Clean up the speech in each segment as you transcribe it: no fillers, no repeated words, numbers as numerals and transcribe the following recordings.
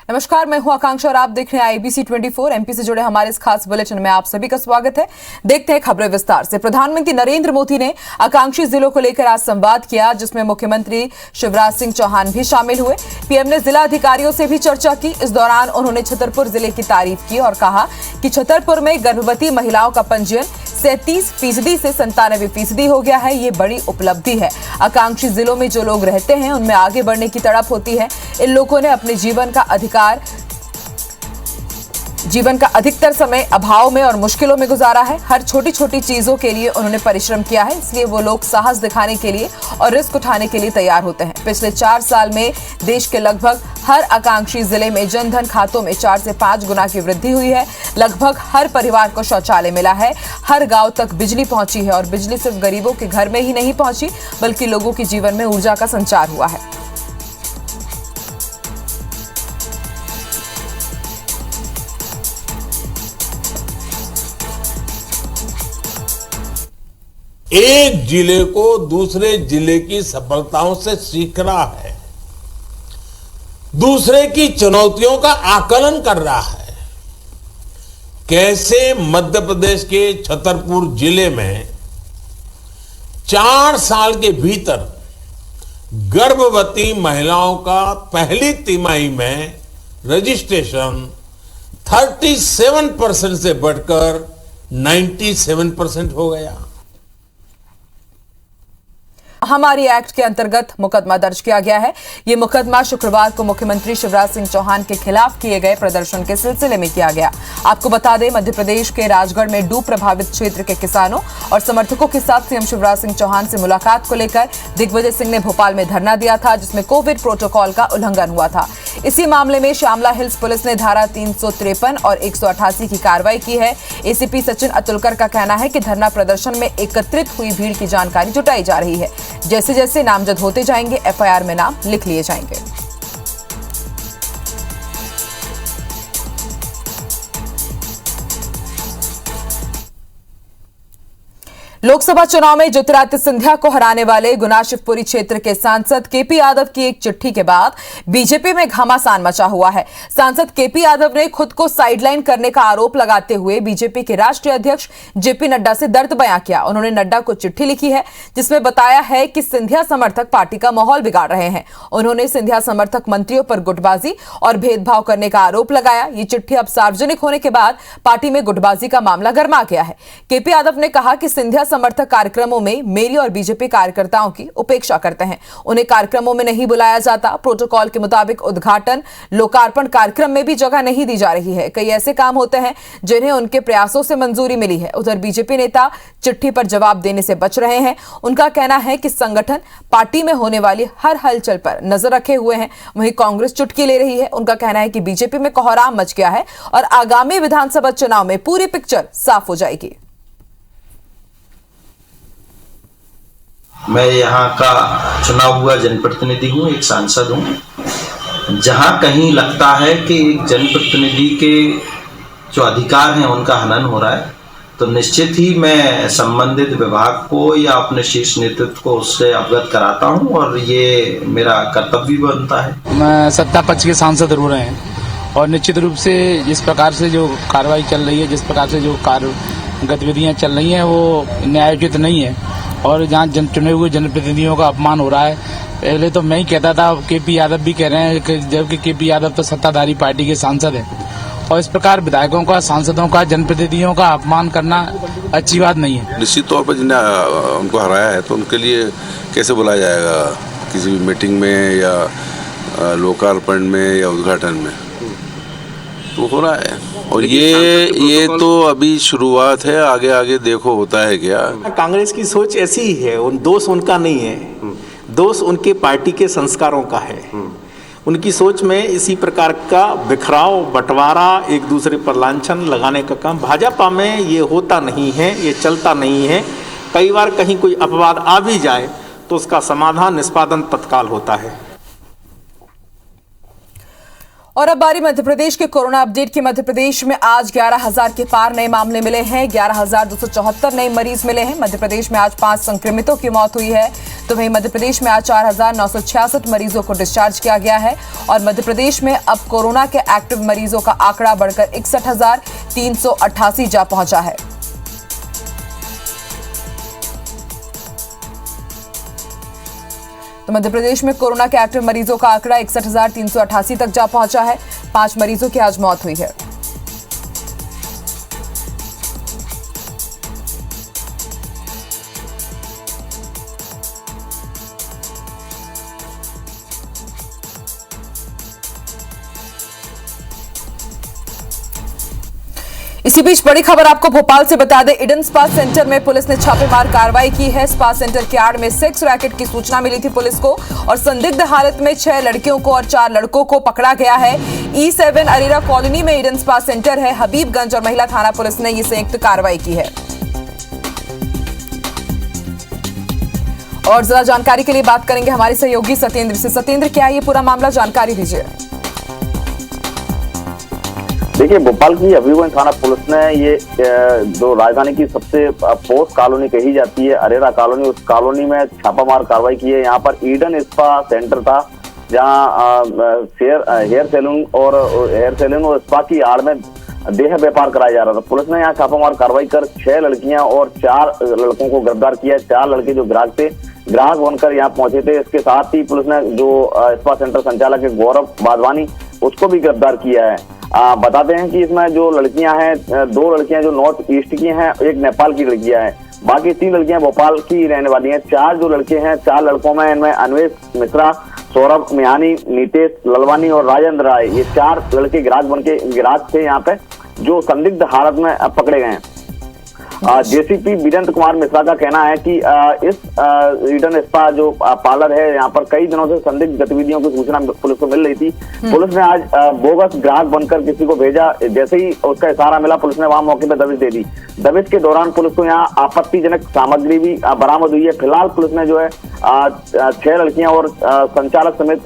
नमस्कार, मैं हूं आकांक्षा और आप देख रहे हैं आईबीसी 24। एमपी से जुड़े हमारे इस खास बुलेटिन में आप सभी का स्वागत है। देखते हैं खबरें विस्तार से। प्रधानमंत्री नरेंद्र मोदी ने आकांक्षी जिलों को लेकर आज संवाद किया, जिसमें मुख्यमंत्री शिवराज सिंह चौहान भी शामिल हुए। पीएम ने जिला अधिकारियों से भी चर्चा की। इस दौरान उन्होंने छतरपुर जिले की तारीफ की और कहा कि छतरपुर में गर्भवती महिलाओं का पंजीयन 37% से 97% हो गया है। ये बड़ी उपलब्धि है। आकांक्षी जिलों में जो लोग रहते हैं उनमें आगे बढ़ने की तड़प होती है। इन लोगों ने अपने जीवन का अधिकतर समय अभाव में और मुश्किलों में गुजारा है। हर छोटी छोटी चीजों के लिए उन्होंने परिश्रम किया है, इसलिए वो लोग साहस दिखाने के लिए और रिस्क उठाने के लिए तैयार होते हैं। पिछले 4 साल में देश के लगभग हर आकांक्षी जिले में जनधन खातों में 4 से 5 गुना की वृद्धि हुई है। लगभग हर परिवार को शौचालय मिला है। हर गांव तक बिजली पहुंची है और बिजली सिर्फ गरीबों के घर में ही नहीं पहुंची, बल्कि लोगों के जीवन में ऊर्जा का संचार हुआ है। एक जिले को दूसरे जिले की सफलताओं से सीखना है, दूसरे की चुनौतियों का आकलन कर रहा है। कैसे मध्य प्रदेश के छतरपुर जिले में 4 साल के भीतर गर्भवती महिलाओं का पहली तिमाही में रजिस्ट्रेशन 37% से बढ़कर 97% हो गया। हमारी एक्ट के अंतर्गत मुकदमा दर्ज किया गया है। ये मुकदमा शुक्रवार को मुख्यमंत्री शिवराज सिंह चौहान के खिलाफ किए गए प्रदर्शन के सिलसिले में किया गया। आपको बता दें, मध्य प्रदेश के राजगढ़ में डूब प्रभावित क्षेत्र के किसानों और समर्थकों के साथ सीएम शिवराज सिंह चौहान से मुलाकात को लेकर दिग्विजय सिंह ने भोपाल में धरना दिया था, जिसमें कोविड प्रोटोकॉल का उल्लंघन हुआ था। इसी मामले में श्यामला हिल्स पुलिस ने धारा 353 और 188 की कार्रवाई की है। एसीपी सचिन अतुलकर का कहना है कि धरना प्रदर्शन में एकत्रित हुई भीड़ की जानकारी जुटाई जा रही है। जैसे जैसे नामजद होते जाएंगे, एफआईआर में नाम लिख लिए जाएंगे। लोकसभा चुनाव में ज्योतिरादित्य सिंधिया को हराने वाले गुना शिवपुरी क्षेत्र के सांसद केपी यादव की एक चिट्ठी के बाद बीजेपी में घमासान मचा हुआ है। सांसद केपी यादव ने खुद को साइडलाइन करने का आरोप लगाते हुए बीजेपी के राष्ट्रीय अध्यक्ष जेपी नड्डा से दर्द बयां किया। उन्होंने नड्डा को चिट्ठी लिखी है, जिसमें बताया है कि सिंधिया समर्थक पार्टी का माहौल बिगाड़ रहे हैं। उन्होंने सिंधिया समर्थक मंत्रियों पर गुटबाजी और भेदभाव करने का आरोप लगाया। ये चिट्ठी अब सार्वजनिक होने के बाद पार्टी में गुटबाजी का मामला गर्मा गया है। केपी यादव ने कहा कि सिंधिया समर्थक कार्यक्रमों में मेरी और बीजेपी कार्यकर्ताओं की उपेक्षा करते हैं। उन्हें कार्यक्रमों में नहीं बुलाया जाता। प्रोटोकॉल के मुताबिक उद्घाटन लोकार्पण कार्यक्रम में भी जगह नहीं दी जा रही है। कई ऐसे काम होते हैं जिन्हें उनके प्रयासों से मंजूरी मिली है। उधर बीजेपी नेता चिट्ठी पर जवाब देने से बच रहे हैं। उनका कहना है कि संगठन पार्टी में होने वाली हर हलचल पर नजर रखे हुए हैं। वहीं कांग्रेस चुटकी ले रही है। उनका कहना है कि बीजेपी में कोहराम मच गया है और आगामी विधानसभा चुनाव में पूरी पिक्चर साफ हो जाएगी। मैं यहाँ का चुना हुआ जनप्रतिनिधि हूँ, एक सांसद हूँ। जहाँ कहीं लगता है कि एक जनप्रतिनिधि के जो अधिकार हैं उनका हनन हो रहा है, तो निश्चित ही मैं संबंधित विभाग को या अपने शीर्ष नेतृत्व को उससे अवगत कराता हूँ और ये मेरा कर्तव्य बनता है। मैं सत्ता पक्ष के सांसद जरूर हैं और निश्चित रूप से जिस प्रकार से जो कार्रवाई चल रही है, जिस प्रकार से जो कार्य गतिविधियाँ चल रही हैं, वो न्यायोचित नहीं है और जहाँ चुने हुए जनप्रतिनिधियों का अपमान हो रहा है। पहले तो मैं ही कहता था, केपी यादव भी कह रहे हैं कि जबकि केपी यादव तो सत्ताधारी पार्टी के सांसद हैं और इस प्रकार विधायकों का, सांसदों का, जनप्रतिनिधियों का अपमान करना अच्छी बात नहीं है। निश्चित तौर पर जिन्हें उनको हराया है तो उनके लिए कैसे बुलाया जाएगा किसी भी मीटिंग में या लोकार्पण में या उद्घाटन में, तो हो रहा है। और ये तो अभी शुरुआत है, आगे आगे देखो होता है क्या। कांग्रेस की सोच ऐसी ही है, दोष उनका नहीं है, दोष उनके पार्टी के संस्कारों का है। उनकी सोच में इसी प्रकार का बिखराव, बंटवारा, एक दूसरे पर लांछन लगाने का काम भाजपा में ये होता नहीं है, ये चलता नहीं है। कई बार कहीं कोई अपवाद आ भी जाए तो उसका समाधान, निष्पादन तत्काल होता है। और अब बारी मध्य प्रदेश के कोरोना अपडेट की। मध्य प्रदेश में आज 11,000 के पार नए मामले मिले हैं। 11,274 नए मरीज मिले हैं। मध्य प्रदेश में आज 5 संक्रमितों की मौत हुई है, तो वहीं मध्य प्रदेश में आज 4,966 मरीजों को डिस्चार्ज किया गया है। और मध्य प्रदेश में अब कोरोना के एक्टिव मरीजों का आंकड़ा बढ़कर 61,388 जा पहुंचा है। तो मध्य प्रदेश में कोरोना के एक्टिव मरीजों का आंकड़ा 61,388 तक जा पहुंचा है। 5 मरीजों की आज मौत हुई है। इसी बीच बड़ी खबर आपको भोपाल से बता दें, ईडन स्पा सेंटर में पुलिस ने छापेमार कार्रवाई की है। स्पा सेंटर के आड़ में सेक्स रैकेट की सूचना मिली थी पुलिस को और संदिग्ध हालत में 6 लड़कियों को और 4 लड़कों को पकड़ा गया है। E7 अरेरा कॉलोनी में ईडन स्पा सेंटर है। हबीबगंज और महिला थाना पुलिस ने ये संयुक्त कार्रवाई की है। और ज्यादा जानकारी के लिए बात करेंगे हमारे सहयोगी सत्येंद्र से। सत्येंद्र, क्या है ये पूरा मामला, जानकारी दीजिए। देखिए, भोपाल की हबीबगंज थाना पुलिस ने ये जो राजधानी की सबसे पोस्ट कॉलोनी कही जाती है अरेरा कॉलोनी, उस कॉलोनी में छापामार कार्रवाई की है। यहाँ पर ईडन स्पा सेंटर था, जहाँ हेयर सैलून और स्पा की आड़ में देह व्यापार कराया जा रहा था। पुलिस ने यहाँ छापामार कार्रवाई कर 6 लड़कियां और 4 लड़कों को गिरफ्तार किया। 4 लड़के जो ग्राहक बनकर यहाँ पहुंचे थे। इसके साथ ही पुलिस ने जो स्पा सेंटर संचालक है गौरव वाधवानी, उसको भी गिरफ्तार किया है। बताते हैं कि इसमें जो लड़कियां हैं, 2 लड़कियां जो नॉर्थ ईस्ट की हैं, 1 नेपाल की लड़कियां हैं, बाकी 3 लड़कियां भोपाल की रहने वाली हैं। 4 जो लड़के हैं, 4 लड़कों में इनमें अन्वेश मिश्रा, सौरभ मिहानी, नीतेश ललवानी और राजेंद्र राय, ये 4 लड़के ग्राहक थे यहाँ पे, जो संदिग्ध हालत में पकड़े गए हैं। जेसीपी वीरेंद्र कुमार मिश्रा का कहना है कि इस ईडन स्पा जो पार्लर है, यहाँ पर कई दिनों से संदिग्ध गतिविधियों की सूचना पुलिस को मिल रही थी। पुलिस ने आज बोगस ग्राहक बनकर किसी को भेजा। जैसे ही उसका इशारा मिला, पुलिस ने वहां मौके पर दबिश दे दी। दबिश के दौरान पुलिस को यहाँ आपत्तिजनक सामग्री भी बरामद हुई है। फिलहाल पुलिस ने जो है 6 लड़कियां और संचालक समेत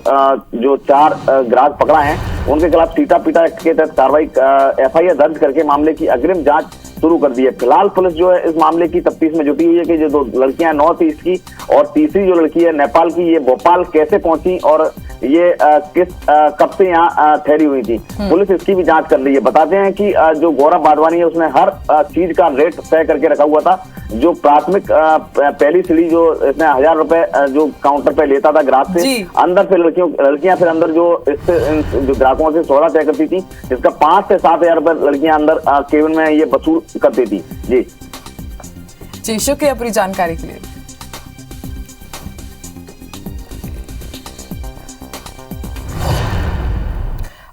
जो 4 ग्राहक पकड़ा है, उनके खिलाफ सीटा पीटा एक्ट के तहत कार्रवाई FIR दर्ज करके मामले की अग्रिम जांच शुरू कर दी है। फिलहाल पुलिस जो है इस मामले की तफ्तीश में जुटी हुई है कि जो 2 लड़कियां नॉर्थ ईस्ट की और तीसरी जो लड़की है नेपाल की, ये भोपाल कैसे पहुंची और ये कब से यहाँ ठहरी हुई थी। पुलिस इसकी भी जांच कर रही है। बताते हैं कि जो गौरव वाधवानी है, उसने हर चीज का रेट तय करके रखा हुआ था। जो प्राथमिक पहली सीढ़ी जो इसने 1000 रुपए जो काउंटर पे लेता था ग्राहक से, अंदर से लड़कियां फिर अंदर जो ग्राहकों से सौदा तय करती थी, जिसका 5 से 7 हजार रुपए लड़कियां अंदर केबिन में ये वसूल करती थी। जी, शुक्रिया पूरी जानकारी के लिए।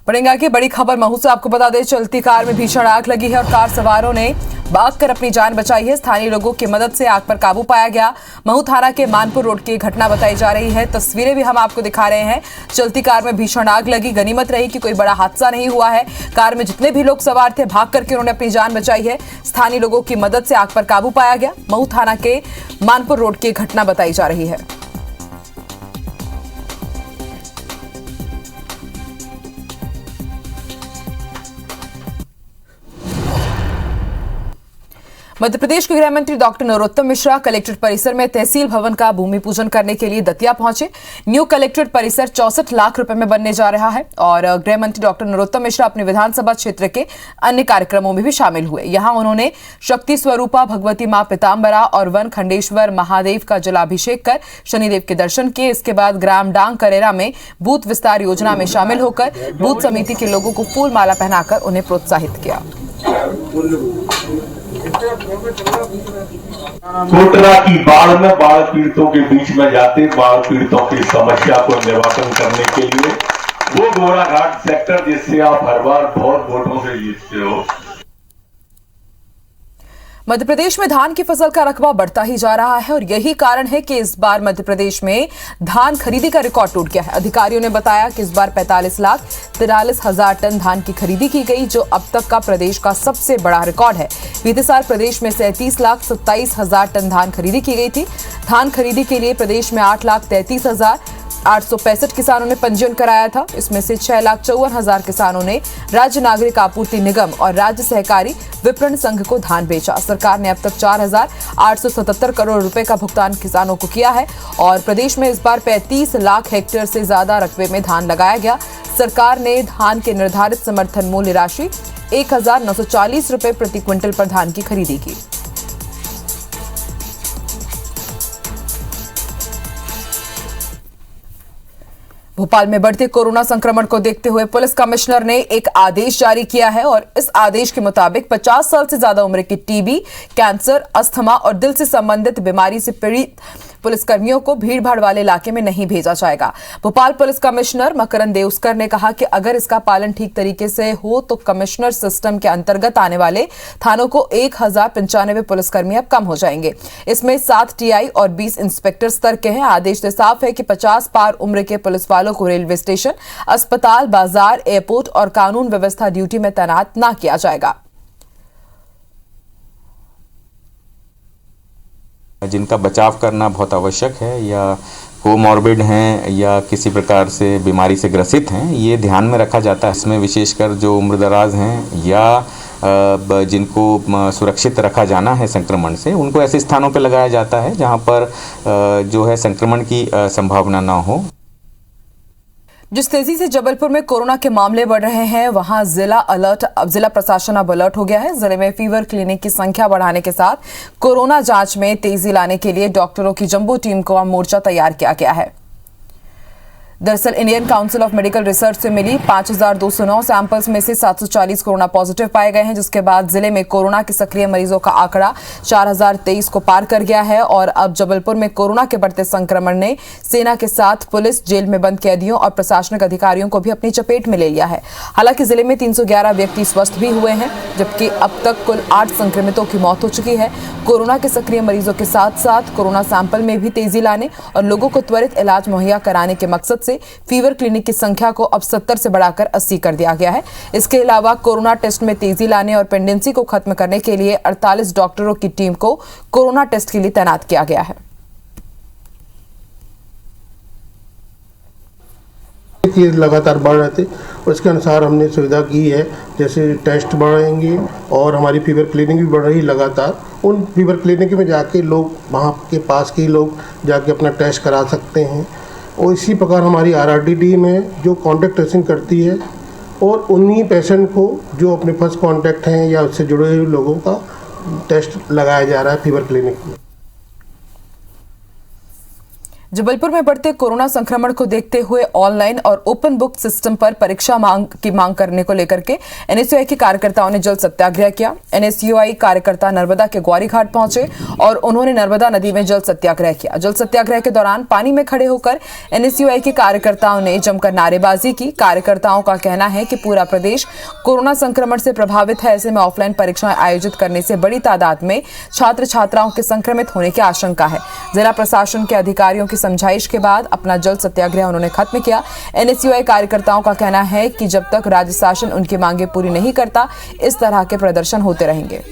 बढ़ेंगे आगे, बड़ी खबर महू से आपको बता दें, चलती कार में भीषण आग लगी है और कार सवारों ने भागकर अपनी जान बचाई है। स्थानीय लोगों की मदद से आग पर काबू पाया गया। महू थाना के मानपुर रोड की घटना बताई जा रही है। तस्वीरें भी हम आपको दिखा रहे हैं। चलती कार में भीषण आग लगी। गनीमत रही कि कोई बड़ा हादसा नहीं हुआ है। कार में जितने भी लोग सवार थे, भाग करके उन्होंने अपनी जान बचाई है। स्थानीय लोगों की मदद से आग पर काबू पाया गया। महू थाना के मानपुर रोड की घटना बताई जा रही है। मध्य प्रदेश के गृह मंत्री डॉक्टर नरोत्तम मिश्रा कलेक्ट्रेट परिसर में तहसील भवन का भूमि पूजन करने के लिए दतिया पहुंचे। न्यू कलेक्ट्रेट परिसर 64 लाख रुपए में बनने जा रहा है और गृह मंत्री डॉक्टर नरोत्तम मिश्रा अपने विधानसभा क्षेत्र के अन्य कार्यक्रमों में भी शामिल हुए। यहां उन्होंने शक्ति स्वरूपा भगवती मां पीताम्बरा और वन खंडेश्वर महादेव का जलाभिषेक कर शनिदेव के दर्शन किए। इसके बाद ग्राम डांग करेरा में बूथ विस्तार योजना में शामिल होकर बूथ समिति के लोगों को फूल माला पहनाकर उन्हें प्रोत्साहित किया। कोटरा की बाढ़ में बाढ़ पीड़ितों के बीच में जाते बाढ़ पीड़ितों की समस्या को निवारण करने के लिए वो घोड़ाघाट सेक्टर जिससे आप हर बार बहुत वोटों से जीतते हो। मध्य प्रदेश में धान की फसल का रकबा बढ़ता ही जा रहा है और यही कारण है कि इस बार मध्य प्रदेश में धान खरीदी का रिकॉर्ड टूट गया है। अधिकारियों ने बताया कि इस बार 45,43,000 टन धान की खरीदी की गई, जो अब तक का प्रदेश का सबसे बड़ा रिकॉर्ड है। बीते साल प्रदेश में 37,27,000 टन धान खरीदी की गई थी। धान खरीदी के लिए प्रदेश में 8,33,000 865 किसानों ने पंजीयन कराया था। इसमें से 6,54,000 किसानों ने राज्य नागरिक आपूर्ति निगम और राज्य सहकारी विपणन संघ को धान बेचा। सरकार ने अब तक 4,877 करोड़ रुपए का भुगतान किसानों को किया है और प्रदेश में इस बार 35 लाख हेक्टेयर से ज्यादा रकबे में धान लगाया गया। सरकार ने धान के निर्धारित समर्थन मूल्य राशि 1,940 रुपए प्रति क्विंटल पर धान की खरीदी की। भोपाल में बढ़ते कोरोना संक्रमण को देखते हुए पुलिस कमिश्नर ने एक आदेश जारी किया है और इस आदेश के मुताबिक 50 साल से ज्यादा उम्र के टीबी, कैंसर, अस्थमा और दिल से संबंधित बीमारी से पीड़ित पुलिसकर्मियों को भीड़भाड़ वाले इलाके में नहीं भेजा जाएगा। भोपाल पुलिस कमिश्नर मकरंद देउस्कर ने कहा कि अगर इसका पालन ठीक तरीके से हो तो कमिश्नर सिस्टम के अंतर्गत आने वाले थानों को 1,095 पुलिसकर्मी अब कम हो जाएंगे। इसमें 7 टीआई और 20 इंस्पेक्टर स्तर के हैं। आदेश से साफ है कि 50 पार उम्र के पुलिस वालों को रेलवे स्टेशन, अस्पताल, बाजार, एयरपोर्ट और कानून व्यवस्था ड्यूटी में तैनात न किया जाएगा। जिनका बचाव करना बहुत आवश्यक है या कोमॉर्बिड हैं या किसी प्रकार से बीमारी से ग्रसित हैं, ये ध्यान में रखा जाता है। इसमें विशेषकर जो उम्रदराज हैं या जिनको सुरक्षित रखा जाना है संक्रमण से, उनको ऐसे स्थानों पर लगाया जाता है जहां पर जो है संक्रमण की संभावना ना हो। जिस तेजी से जबलपुर में कोरोना के मामले बढ़ रहे हैं, वहां जिला प्रशासन अब अलर्ट हो गया है। जिले में फीवर क्लिनिक की संख्या बढ़ाने के साथ कोरोना जांच में तेजी लाने के लिए डॉक्टरों की जंबो टीम को अब मोर्चा तैयार किया गया है। दरअसल Indian council of medical research से मिली 5,209 सैंपल्स में से 740 कोरोना पॉजिटिव पाए गए हैं, जिसके बाद जिले में कोरोना के सक्रिय मरीजों का आंकड़ा 4,023 को पार कर गया है। और अब जबलपुर में कोरोना के बढ़ते संक्रमण ने सेना के साथ पुलिस, जेल में बंद कैदियों और प्रशासनिक अधिकारियों को भी अपनी चपेट में ले लिया है। हालांकि जिले में 311 व्यक्ति स्वस्थ भी हुए हैं, जबकि अब तक कुल 8 संक्रमितों की मौत हो चुकी है। कोरोना के सक्रिय मरीजों के साथ साथ कोरोना सैंपल में भी तेजी लाने और लोगों को त्वरित इलाज मुहैया कराने के मकसद से फीवर क्लिनिक की संख्या को अब 70 से बढ़ाकर 80 कर दिया गया है। इसके अलावा कोरोना टेस्ट में तेजी लाने और पेंडेंसी को खत्म करने के लिए 48 डॉक्टरों की टीम को कोरोना टेस्ट के लिए तैनात किया गया है। लगातार बढ़ रहे थे, उसके अनुसार हमने सुविधा की है, जैसे टेस्ट बढ़ाएंगे और हमारी फीवर क्लिनिक भी बढ़ रही लगातार। उन फीवर क्लिनिक में जाके लोग, वहाँ के पास के लोग जाके अपना टेस्ट करा सकते हैं। और इसी प्रकार हमारी आरआरटी टीम है जो कॉन्टैक्ट ट्रेसिंग करती है और उन्हीं पेशेंट को जो अपने फर्स्ट कॉन्टैक्ट हैं या उससे जुड़े हुए लोगों का टेस्ट लगाया जा रहा है फीवर क्लिनिक में। जबलपुर में बढ़ते कोरोना संक्रमण को देखते हुए ऑनलाइन और ओपन बुक सिस्टम पर परीक्षा की मांग करने को लेकर के एनएसयूआई के कार्यकर्ताओं ने जल सत्याग्रह किया। एनएसयूआई कार्यकर्ता नर्मदा के ग्वारी घाट पहुंचे और उन्होंने नर्मदा नदी में जल सत्याग्रह किया। जल सत्याग्रह के दौरान पानी में खड़े होकर एनएसयूआई के कार्यकर्ताओं ने जमकर नारेबाजी की। कार्यकर्ताओं का कहना है कि पूरा प्रदेश कोरोना संक्रमण से प्रभावित है, ऐसे में ऑफलाइन परीक्षाएं आयोजित करने से बड़ी तादाद में छात्र छात्राओं के संक्रमित होने की आशंका है। जिला प्रशासन के अधिकारियों की समझाइश के बाद अपना जल सत्याग्रह उन्होंने खत्म किया। एनएसयूआई कार्यकर्ताओं का कहना है कि जब तक राज्य शासन उनकी मांगे पूरी नहीं करता, इस तरह के प्रदर्शन होते रहेंगे।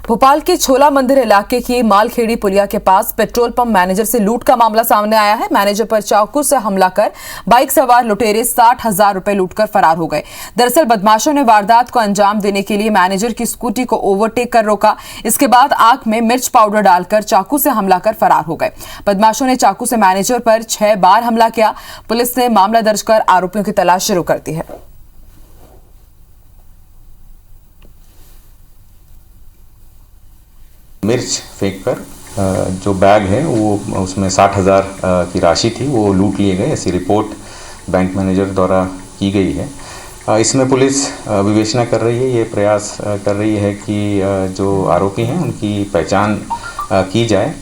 भोपाल के छोला मंदिर इलाके की मालखेड़ी पुलिया के पास पेट्रोल पंप मैनेजर से लूट का मामला सामने आया है। मैनेजर पर चाकू से हमला कर बाइक सवार लुटेरे 60,000 रुपए लूटकर फरार हो गए। दरअसल बदमाशों ने वारदात को अंजाम देने के लिए मैनेजर की स्कूटी को ओवरटेक कर रोका। इसके बाद आंख में मिर्च पाउडर डालकर चाकू से हमला कर फरार हो गए। बदमाशों ने चाकू से मैनेजर पर 6 बार हमला किया। पुलिस ने मामला दर्ज कर आरोपियों की तलाश शुरू कर दी है। मिर्च फेंककर जो बैग है वो उसमें 60,000 की राशि थी, वो लूट लिए गए, ऐसी रिपोर्ट बैंक मैनेजर द्वारा की गई है। इसमें पुलिस विवेचना कर रही है, ये प्रयास कर रही है कि जो आरोपी हैं उनकी पहचान की जाए।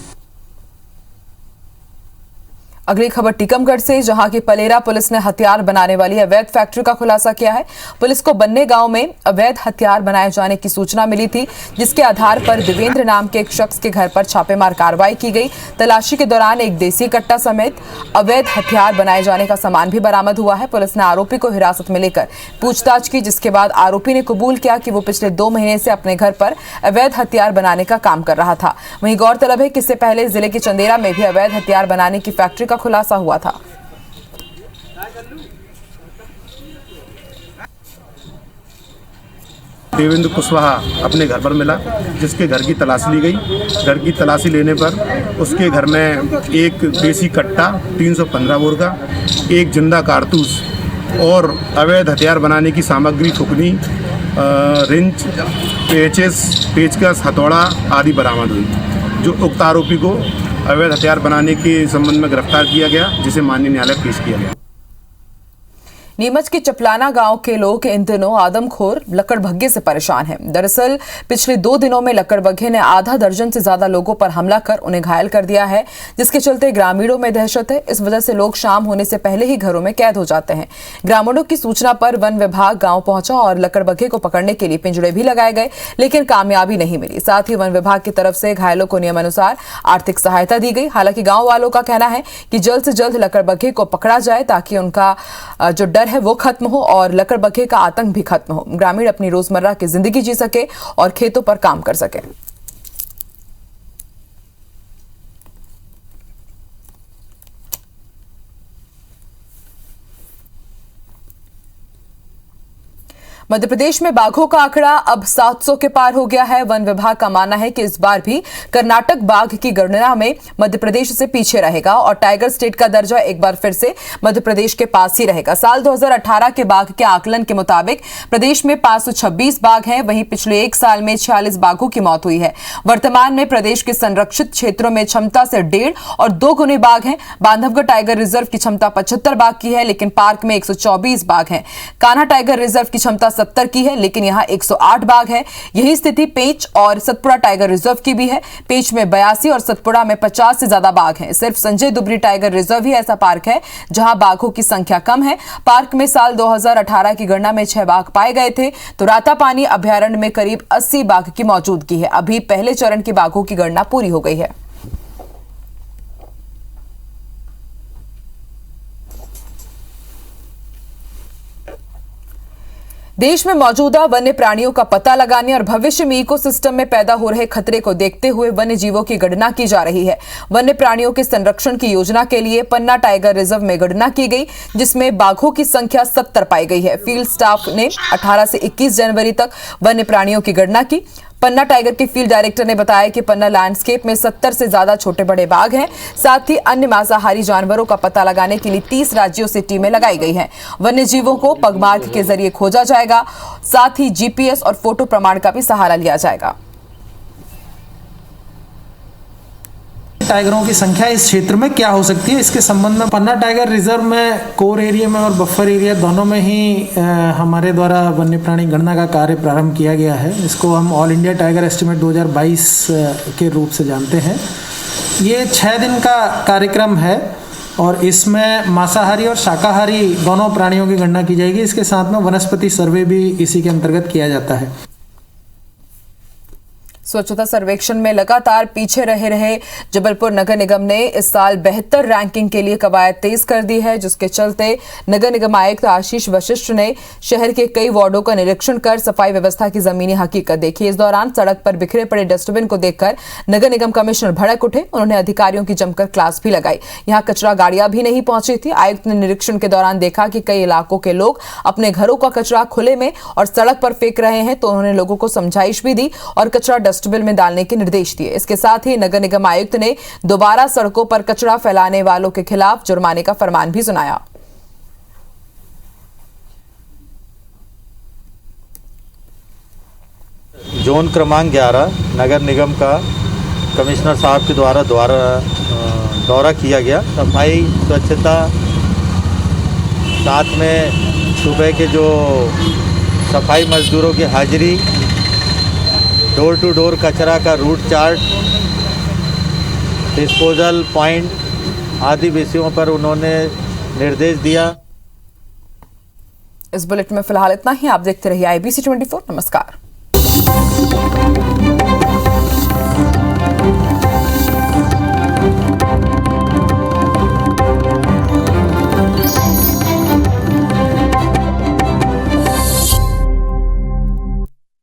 अगली खबर टीकमगढ़ से, जहां की पलेरा पुलिस ने हथियार बनाने वाली अवैध फैक्ट्री का खुलासा किया है। पुलिस को बन्ने गांव में अवैध हथियार बनाए जाने की सूचना मिली थी, जिसके आधार पर देवेंद्र नाम के एक शख्स के घर पर छापेमार कार्रवाई की गई। तलाशी के दौरान एक देसी कट्टा समेत अवैध हथियार बनाए जाने का सामान भी बरामद हुआ है। पुलिस ने आरोपी को हिरासत में लेकर पूछताछ की, जिसके बाद आरोपी ने कबूल किया कि वो पिछले 2 महीने से अपने घर पर अवैध हथियार बनाने का काम कर रहा था। वहीं गौरतलब है कि इससे पहले जिले के चंदेरा में भी अवैध हथियार बनाने की फैक्ट्री का खुलासा हुआ था। देवेंद्र कुशवाहा अपने घर पर मिला, जिसके घर की तलाशी ली गई। घर की तलाशी लेने पर उसके घर में एक देसी कट्टा 315 बोर का, एक जिंदा कारतूस और अवैध हथियार बनाने की सामग्री फुकनी, रिंच, पेचेस, पेचकस, हथौड़ा आदि बरामद हुई, जो उक्त आरोपी को अवैध हथियार बनाने के संबंध में गिरफ्तार किया गया, जिसे माननीय न्यायालय पेश किया गया। नीमच के चपलाना गांव के लोग इन दिनों आदमखोर लकड़बग्घे से परेशान हैं। दरअसल पिछले 2 दिनों में लकड़बग्घे ने आधा दर्जन से ज्यादा लोगों पर हमला कर उन्हें घायल कर दिया है, जिसके चलते ग्रामीणों में दहशत है। इस वजह से लोग शाम होने से पहले ही घरों में कैद हो जाते हैं। ग्रामीणों की सूचना पर वन विभाग गांव पहुंचा और लकड़बग्घे को पकड़ने के लिए पिंजड़े भी लगाए गए, लेकिन कामयाबी नहीं मिली। साथ ही वन विभाग की तरफ से घायलों को नियमानुसार आर्थिक सहायता दी गई। हालांकि गाँव वालों का कहना है कि जल्द से जल्द लकड़बग्घे को पकड़ा जाए, ताकि उनका जो डर है वो खत्म हो और लकड़बग्घे का आतंक भी खत्म हो, ग्रामीण अपनी रोजमर्रा की जिंदगी जी सके और खेतों पर काम कर सके। मध्य प्रदेश में बाघों का आंकड़ा अब 700 के पार हो गया है। वन विभाग का मानना है कि इस बार भी कर्नाटक बाघ की गणना में मध्य प्रदेश से पीछे रहेगा और टाइगर स्टेट का दर्जा एक बार फिर से मध्य प्रदेश के पास ही रहेगा। साल 2018 के बाघ के आकलन के मुताबिक प्रदेश में 526 बाघ हैं, वहीं पिछले 1 साल में 46 बाघों की मौत हुई है। वर्तमान में प्रदेश के संरक्षित क्षेत्रों में क्षमता से 1.5 और 2 गुने बाघ हैं। बांधवगढ़ टाइगर रिजर्व की क्षमता 75 बाघ की है, लेकिन पार्क में 124 बाघ हैं। कान्हा टाइगर रिजर्व की क्षमता 70 की है, लेकिन यहां 108 बाघ है। यही स्थिति पेंच और सतपुड़ा टाइगर रिजर्व की भी है। पेंच में 82 और सतपुड़ा में 50 से ज्यादा बाघ हैं। सिर्फ संजय दुबरी टाइगर रिजर्व ही ऐसा पार्क है जहां बाघों की संख्या कम है। पार्क में साल 2018 की गणना में 6 बाघ पाए गए थे, तो रातापानी अभ्यारण्य में करीब 80 बाघ की मौजूदगी है। अभी पहले चरण की बाघों की गणना पूरी हो गई है। देश में मौजूदा वन्य प्राणियों का पता लगाने और भविष्य में इकोसिस्टम में पैदा हो रहे खतरे को देखते हुए वन्य जीवों की गणना की जा रही है। वन्य प्राणियों के संरक्षण की योजना के लिए पन्ना टाइगर रिजर्व में गणना की गई, जिसमें बाघों की संख्या 70 पाई गई है। फील्ड स्टाफ ने 18 से 21 जनवरी तक वन्य प्राणियों की गणना की। पन्ना टाइगर के फील्ड डायरेक्टर ने बताया कि पन्ना लैंडस्केप में 70 से ज्यादा छोटे बड़े बाघ हैं। साथ ही अन्य मांसाहारी जानवरों का पता लगाने के लिए 30 राज्यों से टीमें लगाई गई हैं। वन्य जीवों को पगमार्क के जरिए खोजा जाएगा। साथ ही जीपीएस और फोटो प्रमाण का भी सहारा लिया जाएगा। टाइगरों की संख्या इस क्षेत्र में क्या हो सकती है, इसके संबंध में पन्ना टाइगर रिजर्व में कोर एरिया में और बफर एरिया दोनों में ही हमारे द्वारा वन्य प्राणी गणना का कार्य प्रारंभ किया गया है। इसको हम ऑल इंडिया टाइगर एस्टिमेट 2022 के रूप से जानते हैं। ये 6 दिन का कार्यक्रम है और इसमें मांसाहारी और शाकाहारी दोनों प्राणियों की गणना की जाएगी। इसके साथ में वनस्पति सर्वे भी इसी के अंतर्गत किया जाता है। स्वच्छता सर्वेक्षण में लगातार पीछे रहे जबलपुर नगर निगम ने इस साल बेहतर रैंकिंग के लिए कवायद तेज कर दी है, जिसके चलते नगर निगम आयुक्त आशीष वशिष्ठ ने शहर के कई वार्डों का निरीक्षण कर सफाई व्यवस्था की जमीनी हकीकत देखी। इस दौरान सड़क पर बिखरे पड़े डस्टबिन को देखकर नगर निगम कमिश्नर भड़क उठे। उन्होंने अधिकारियों की जमकर क्लास भी लगाई। यहाँ कचरा गाड़ियां भी नहीं पहुंची थी। आयुक्त ने निरीक्षण के दौरान देखा कि कई इलाकों के लोग अपने घरों का कचरा खुले में और सड़क पर फेंक रहे हैं, तो उन्होंने लोगों को समझाइश भी दी और कचरा डस्टबिन में डालने के निर्देश दिए। इसके साथ ही नगर निगम आयुक्त ने दोबारा सड़कों पर कचरा फैलाने वालों के खिलाफ जुर्माने का फरमान भी सुनाया। जोन क्रमांक 11 नगर निगम का कमिश्नर साहब के द्वारा दौरा किया गया। सफाई स्वच्छता, साथ में सुबह के जो सफाई मजदूरों की हाजिरी, डोर टू डोर कचरा का रूट चार्ट, डिस्पोजल पॉइंट आदि विषयों पर उन्होंने निर्देश दिया। इस बुलेटिन में फिलहाल इतना ही। आप देखते रहिए IBC 24। नमस्कार।